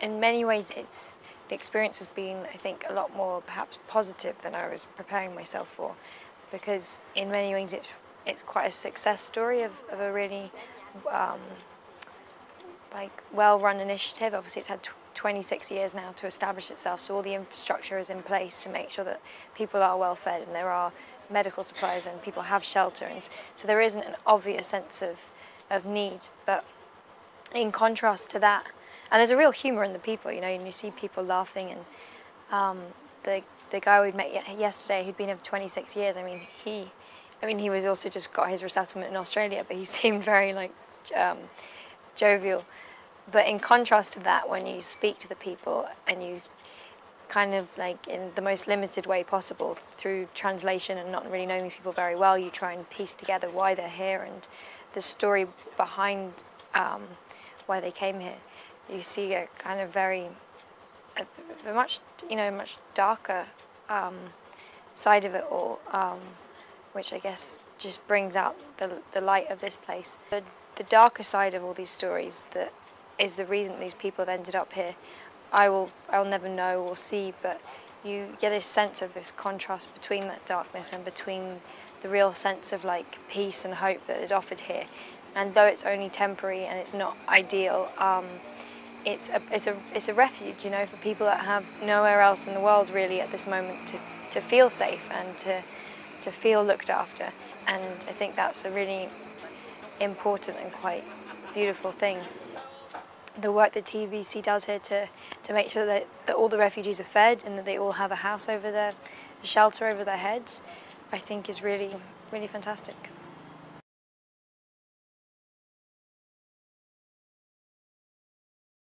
in many ways, the experience has been, I think, a lot more perhaps positive than I was preparing myself for, because in many ways it's quite a success story of a really like well-run initiative. Obviously, it's had 26 years now to establish itself, so all the infrastructure is in place to make sure that people are well fed and there are medical supplies and people have shelter, and so there isn't an obvious sense of need. But in contrast to that, and there's a real humour in the people, you know, and you see people laughing, and the guy we met yesterday, who'd been here for 26 years, I mean he was also just got his resettlement in Australia, but he seemed very like jovial. But in contrast to that, when you speak to the people and you kind of like in the most limited way possible through translation and not really knowing these people very well, you try and piece together why they're here and the story behind why they came here. You see a kind of a much darker side of it all, which I guess just brings out the light of this place. The darker side of all these stories that is the reason these people have ended up here, I'll never know or see, but you get a sense of this contrast between that darkness and between the real sense of like peace and hope that is offered here. And though it's only temporary and it's not ideal, it's a refuge, you know, for people that have nowhere else in the world really at this moment to feel safe and to feel looked after. And I think that's a really important and quite beautiful thing. The work that TBC does here to make sure that all the refugees are fed and that they all have a house over a shelter over their heads, I think is really, really fantastic.